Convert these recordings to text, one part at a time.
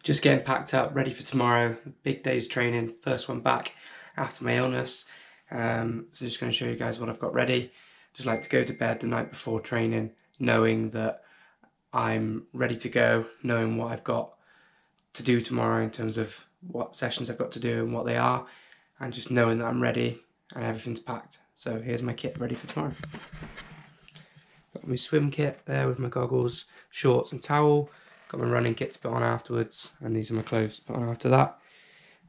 Just getting packed up, ready for tomorrow. Big day's training, first one back after my illness. So just going to show you guys what I've got ready. Just like to go to bed the night before training, knowing that I'm ready to go, knowing what I've got to do tomorrow in terms of what sessions I've got to do and what they are, and just knowing that I'm ready and everything's packed. So here's my kit ready for tomorrow. Got my swim kit there with my goggles, shorts and towel. Got my running kit to put on afterwards, and these are my clothes to put on after that.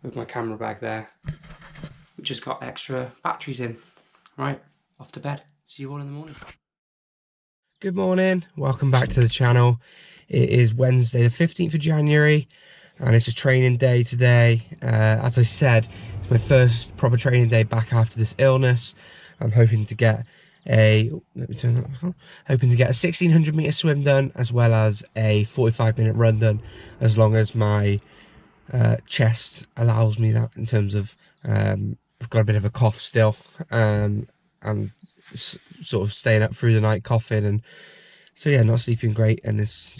With my camera bag there, which has got extra batteries in. Right, off to bed. See you all in the morning. Good morning, welcome back to the channel. It is Wednesday the 15th of January, and it's a training day today. As I said, it's my first proper training day back after this illness. I'm hoping to get a 1600 meter swim done, as well as a 45-minute run done, as long as my chest allows me that, in terms of I've got a bit of a cough still. I'm sort of staying up through the night coughing, and so yeah, not sleeping great, and this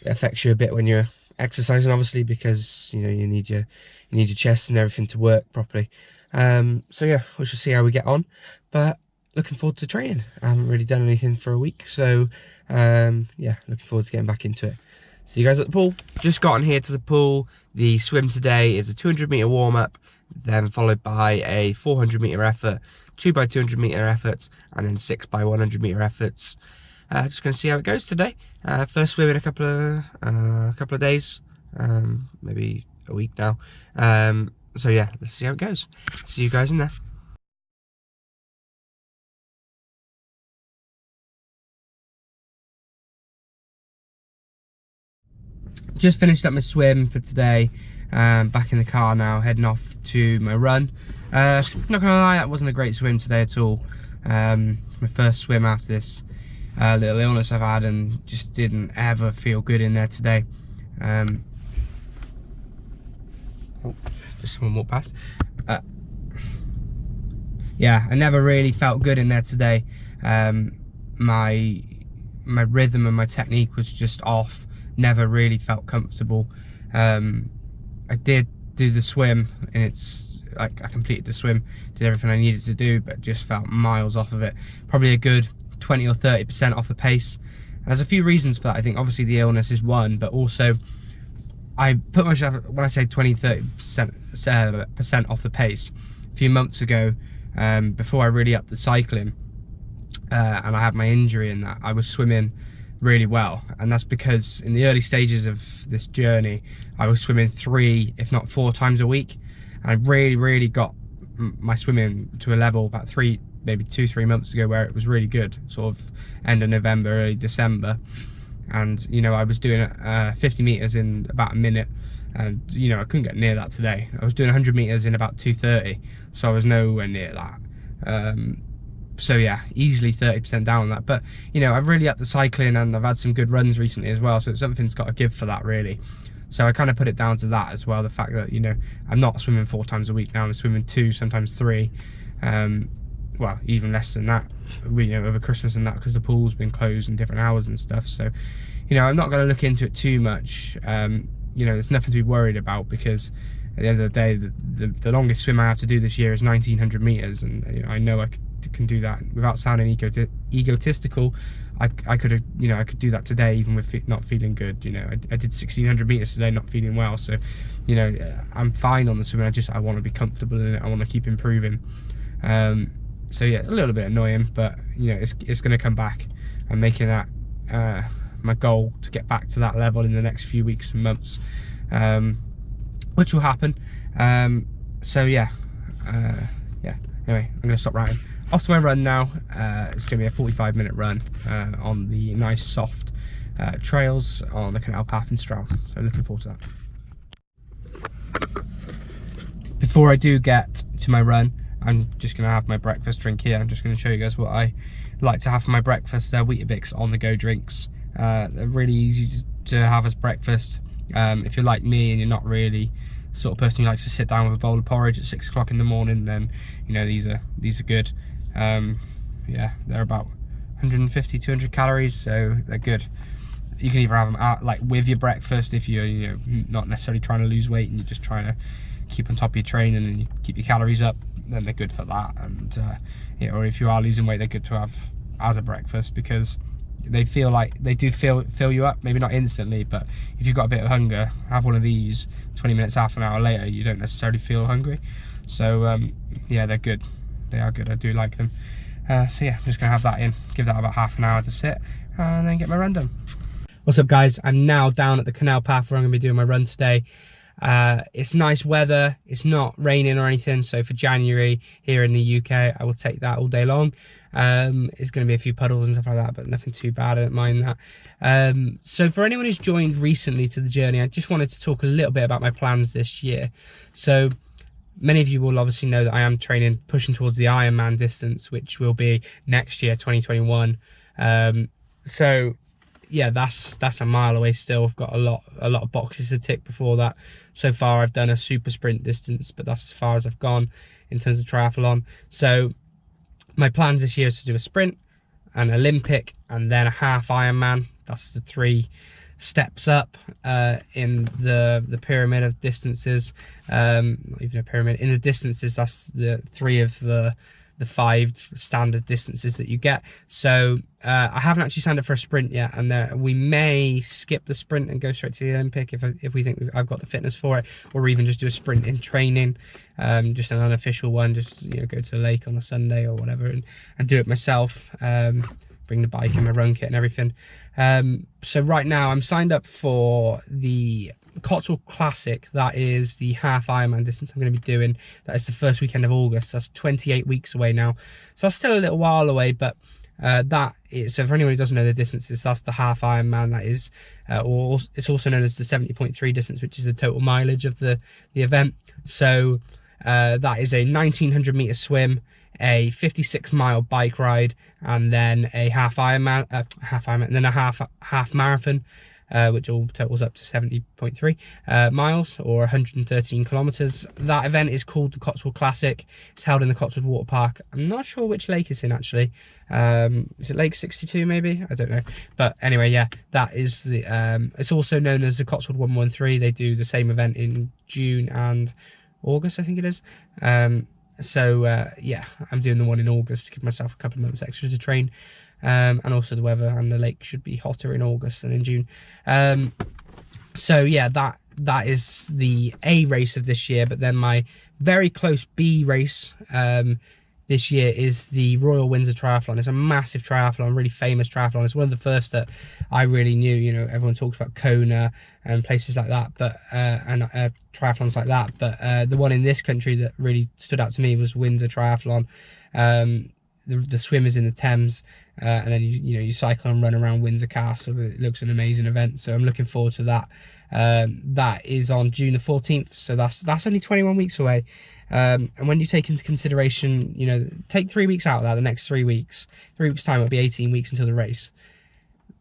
affects you a bit when you're exercising, obviously, because you know you need your chest and everything to work properly. So yeah, we shall see how we get on, but looking forward to training. I haven't really done anything for a week, so yeah, looking forward to getting back into it. See you guys at the pool. Just gotten here to the pool. The swim today is a 200 meter warm up, then followed by a 400 meter effort, 2x200 meter efforts, and then 6x100 meter efforts. Just gonna see how it goes today. First swim in a couple of days, maybe a week now. So yeah, let's see how it goes. See you guys in there. Just finished up my swim for today. Back in the car now, heading off to my run. Not gonna lie, that wasn't a great swim today at all. My first swim after this little illness I've had, and just didn't ever feel good in there today. Oh, just someone walked past. Yeah, I never really felt good in there today. My rhythm and my technique was just off. Never really felt comfortable. I did do the swim, and it's like I completed the swim, did everything I needed to do, but just felt miles off of it. Probably a good 20 or 30% off the pace. And there's a few reasons for that. I think obviously the illness is one, but also I put myself, when I say 20-30% off the pace, a few months ago, before I really upped the cycling, and I had my injury in that, I was swimming really well, and that's because in the early stages of this journey I was swimming 3 if not 4 times a week, and I really got my swimming to a level about 2-3 months ago where it was really good, sort of end of November, early December. And you know, I was doing 50 meters in about a minute, and you know, I couldn't get near that today. I was doing 100 meters in about 2:30, so I was nowhere near that. So yeah, easily 30% down on that. But you know, I've really upped the cycling, and I've had some good runs recently as well, so something's got to give for that, really. So I kind of put it down to that as well, the fact that, you know, I'm not swimming 4 times a week now, I'm swimming 2, sometimes 3. Well, even less than that, you know, over Christmas and that, because the pool's been closed in different hours and stuff. So, you know, I'm not going to look into it too much. You know, there's nothing to be worried about, because at the end of the day, the longest swim I have to do this year is 1900 meters, and you know, I know I can do that without sounding egotistical. I could have, you know, I could do that today even with not feeling good. You know, I did 1600 meters today not feeling well, so you know, I'm fine on the swimming. I want to be comfortable in it. I want to keep improving. So yeah, it's a little bit annoying, but you know, it's going to come back. I'm making that my goal to get back to that level in the next few weeks and months, which will happen. So yeah, yeah. Anyway, I'm going to stop writing. Off to my run now. It's going to be a 45-minute run on the nice soft trails on the canal path in Stroud. So looking forward to that. Before I do get to my run, I'm just going to have my breakfast drink here. I'm just going to show you guys what I like to have for my breakfast. They're Weetabix on-the-go drinks. They're really easy to have as breakfast. If you're like me and you're not really sort of person who likes to sit down with a bowl of porridge at 6 o'clock in the morning, then you know, these are good. Yeah, they're about 150-200 calories, so they're good. You can either have them out like with your breakfast if you're, you know, not necessarily trying to lose weight and you're just trying to keep on top of your training and you keep your calories up, then they're good for that. And yeah, or if you are losing weight, they're good to have as a breakfast, because they feel like they do fill you up, maybe not instantly, but if you've got a bit of hunger, have one of these. 20 minutes, half an hour later, you don't necessarily feel hungry. So yeah, they're good. They are good. I do like them. So yeah, I'm just gonna have that in, give that about half an hour to sit, and then get my run done. What's up, guys? I'm now down at the canal path where I'm gonna be doing my run today. It's nice weather, it's not raining or anything, so for January here in the UK, I will take that all day long. It's going to be a few puddles and stuff like that, but nothing too bad, I don't mind that. So for anyone who's joined recently to the journey, I just wanted to talk a little bit about my plans this year. So many of you will obviously know that I am training, pushing towards the Ironman distance, which will be next year, 2021. So yeah, that's a mile away still. I've got a lot of boxes to tick before that. So far I've done a super sprint distance, but that's as far as I've gone in terms of triathlon. So my plans this year is to do a sprint, an Olympic, and then a half Ironman. That's the 3 steps up in the pyramid of distances. Not even a pyramid, in the distances, that's the 3 of the 5 standard distances that you get. So I haven't actually signed up for a sprint yet, and we may skip the sprint and go straight to the Olympic if we think I've got the fitness for it, or even just do a sprint in training, just an unofficial one, just, you know, go to the lake on a Sunday or whatever and do it myself, bring the bike and my run kit and everything. So right now I'm signed up for the Cotswold Classic. That is the half Ironman distance I'm going to be doing. That is the first weekend of August. That's 28 weeks away now, so that's still a little while away, but that is, so for anyone who doesn't know the distances, that's the half Ironman. That is, or it's also known as the 70.3 distance, which is the total mileage of the event. So that is a 1900 meter swim, a 56-mile bike ride, and then a half Ironman, and then a half marathon, which all totals up to 70.3 miles, or 113 kilometers. That event is called the Cotswold Classic. It's held in the Cotswold Water Park. I'm not sure which lake it's in, actually. Is it Lake 62 maybe? I don't know. But anyway, yeah, that is the it's also known as the Cotswold 113. They do the same event in June and August, I think it is. So yeah, I'm doing the one in August to give myself a couple of months extra to train. And also the weather and the lake should be hotter in August than in June. So yeah, that is the A race of this year. But then my very close B race this year is the Royal Windsor Triathlon. It's a massive triathlon, really famous triathlon. It's one of the first that I really knew. You know, everyone talks about Kona and places like that, but and triathlons like that. But the one in this country that really stood out to me was Windsor Triathlon. The swim is in the Thames, and then you cycle and run around Windsor Castle. It looks an amazing event, so I'm looking forward to that. That is on June the 14th, so that's only 21 weeks away. And when you take into consideration, you know, take 3 weeks out of that, the next 3 weeks, 3 weeks time, it'll be 18 weeks until the race.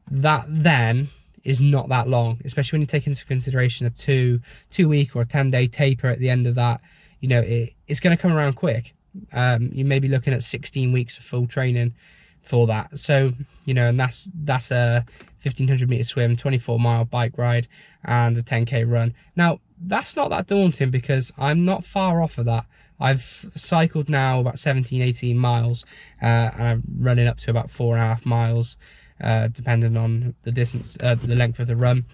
That then is not that long, especially when you take into consideration a two week or a 10-day taper at the end of that. You know, it's going to come around quick. You may be looking at 16 weeks of full training for that. So, you know, and that's a 1500 meter swim, 24-mile bike ride, and a 10k run. Now, that's not that daunting because I'm not far off of that. I've cycled now about 17-18 miles, and I'm running up to about 4.5 miles, depending on the distance, the length of the run.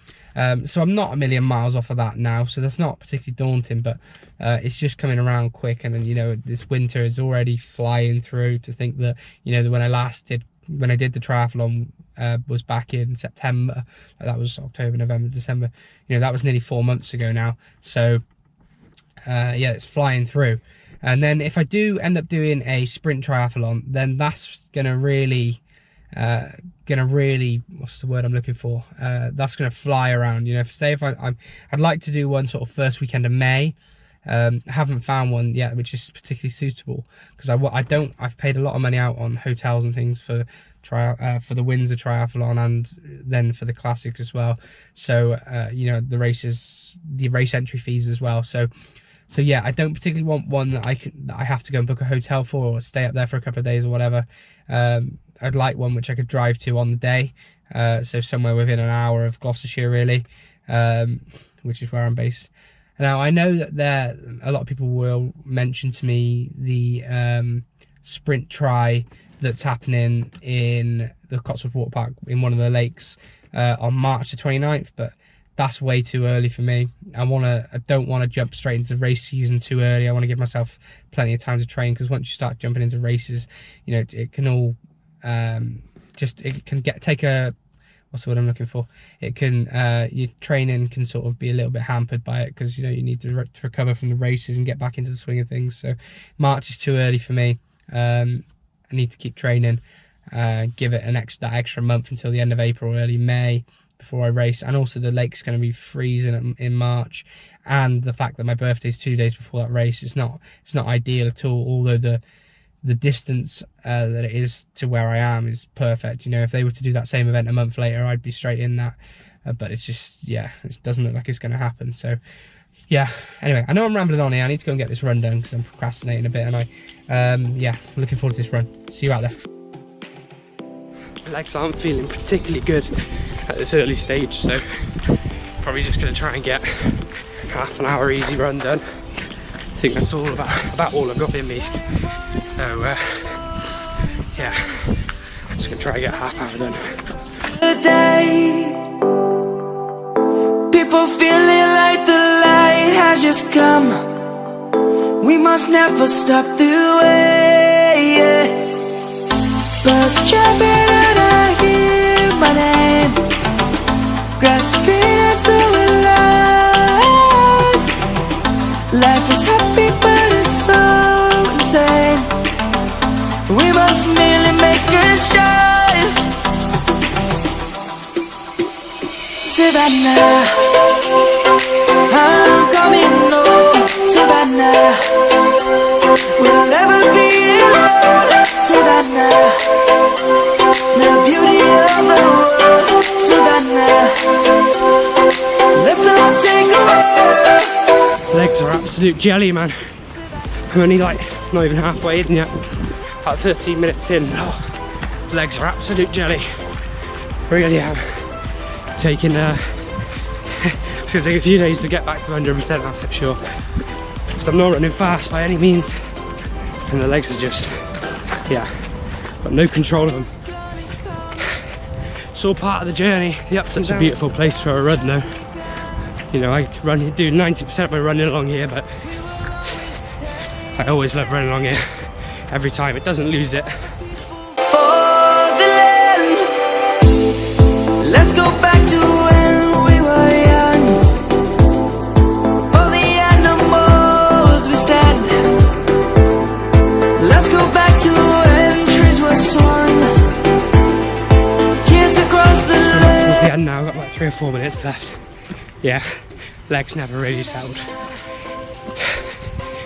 So I'm not a million miles off of that now, so that's not particularly daunting, but it's just coming around quick. And then, you know, this winter is already flying through. To think that, you know, when I did the triathlon was back in September, that was October, November, December, you know, that was nearly 4 months ago now. So yeah, it's flying through. And then if I do end up doing a sprint triathlon, then that's gonna really what's the word I'm looking for, that's gonna fly around. You know, if I'd like to do one sort of first weekend of May. I haven't found one yet which is particularly suitable, because I've paid a lot of money out on hotels and things for the Windsor Triathlon and then for the Classic as well. So you know, the race entry fees as well. So yeah, I don't particularly want one that I have to go and book a hotel for or stay up there for a couple of days or whatever. I'd like one which I could drive to on the day, so somewhere within an hour of Gloucestershire really, which is where I'm based. Now I know that a lot of people will mention to me the sprint try that's happening in the Cotswold Water Park in one of the lakes on March the 29th, but that's way too early for me. I don't want to jump straight into the race season too early. I want to give myself plenty of time to train, because once you start jumping into races, you know, it can all take a, what's the word I'm looking for? It can your training can sort of be a little bit hampered by it, because you know you need to recover from the races and get back into the swing of things. So March is too early for me. I need to keep training, give it that extra month until the end of April, early May, before I race. And also the lake's going to be freezing in March, and the fact that my birthday's 2 days before that race, it's not ideal at all. Although the distance that it is to where I am is perfect. You know, if they were to do that same event a month later, I'd be straight in that. But it's just, yeah, it doesn't look like it's going to happen. So yeah, anyway, I know I'm rambling on here. I need to go and get this run done because I'm procrastinating a bit, and yeah, looking forward to this run. See you out there. Legs aren't feeling particularly good at this early stage, so probably just going to try and get half an hour easy run done. I think that's all about all I've got in me. So yeah, I'm just going to try and get half hour done. Today, people feeling like the light has just come. We must never stop the way, yeah. Birds jumping and I hear my name, grasping into life. Life is happy but it's so insane. We must merely make a start. Savannah, I'm coming home. Savannah, we'll never be alone. Savannah, the beauty of the world. Savannah, let's all take a walk. Legs are absolute jelly, man. I'm only like not even halfway in yet, about 13 minutes in. Oh, legs are absolute jelly, really am. Taking it's going to take a few days to get back to 100%, that's for sure, because I'm not running fast by any means, and the legs are just, yeah, got no control of them. It's all part of the journey, the ups and downs. It's a beautiful place for a run though. You know, I do 90% of my running along here, but I always love running along here every time. It doesn't lose it. For the land, let's go back to when we were young. For the animals we stand. Let's go back to when trees were swung. Kids across the land. Towards the end now, I've got like 3 or 4 minutes left. Yeah, legs never really settled.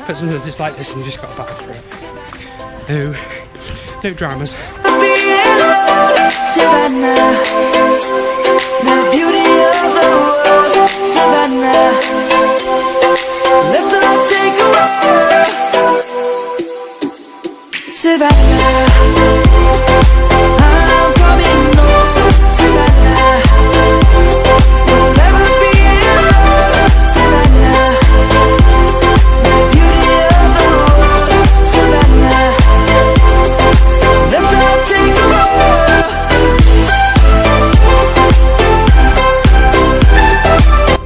But sometimes it's like this and you just got to battle through it. No dramas. Savannah, the beauty of the world. Savannah, let's all take a walk. Savannah, I'm coming home. Savannah, we'll never be alone. Savannah, the beauty of the world. Savannah, let's all take a walk.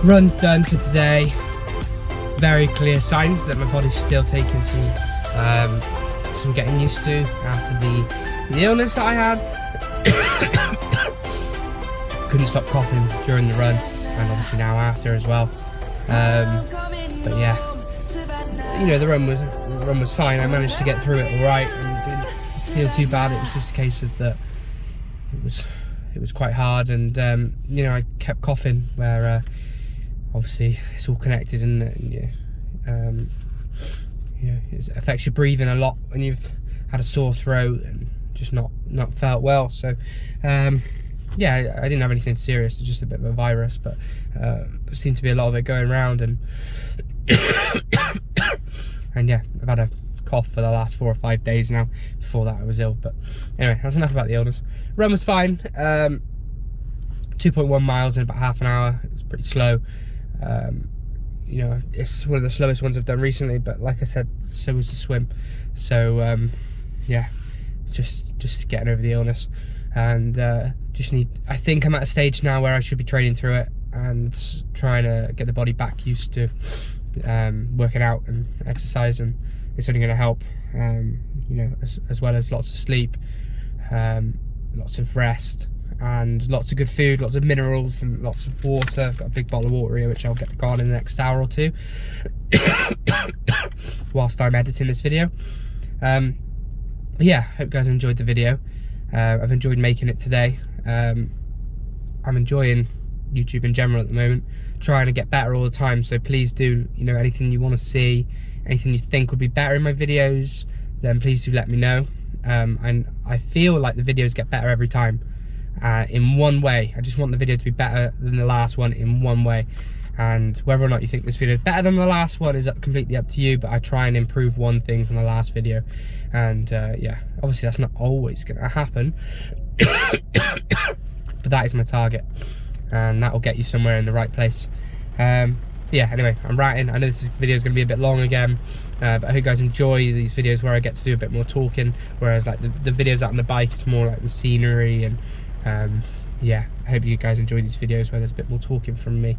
Run's done for today. Very clear signs that my body's still taking some getting used to after the illness that I had. Couldn't stop coughing during the run, and obviously now after as well. But yeah, you know, the run was fine. I managed to get through it all right, and didn't feel too bad. It was just a case of that it was quite hard, and you know, I kept coughing where obviously it's all connected, and you know, it affects your breathing a lot when you've had a sore throat and just not felt well. So yeah, I didn't have anything serious, it's just a bit of a virus, but there seemed to be a lot of it going around, and and yeah, I've had a cough for the last 4 or 5 days now. Before that I was ill, but anyway, that's enough about the illness. Run was fine. 2.1 miles in about half an hour. It's pretty slow. You know, it's one of the slowest ones I've done recently, but like I said, so was the swim. So yeah, just getting over the illness, and I think I'm at a stage now where I should be training through it and trying to get the body back used to working out and exercise, and it's only going to help. You know, as well as lots of sleep, lots of rest, and lots of good food, lots of minerals and lots of water. I've got a big bottle of water here which I'll get gone in the next hour or two whilst I'm editing this video. But yeah, hope you guys enjoyed the video. I've enjoyed making it today. I'm enjoying YouTube in general at the moment, trying to get better all the time, so please do, you know, anything you want to see, anything you think would be better in my videos, then please do let me know. And I feel like the videos get better every time. In one way, I just want the video to be better than the last one in one way, and whether or not you think this video is better than the last one is completely up to you, but I try and improve one thing from the last video. And yeah, obviously that's not always going to happen, but that is my target, and that will get you somewhere in the right place. Yeah, anyway, I'm ranting. I know this video is going to be a bit long again, but I hope you guys enjoy these videos where I get to do a bit more talking, whereas like the videos out on the bike, it's more like the scenery. And yeah, I hope you guys enjoy these videos where there's a bit more talking from me.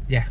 Yeah.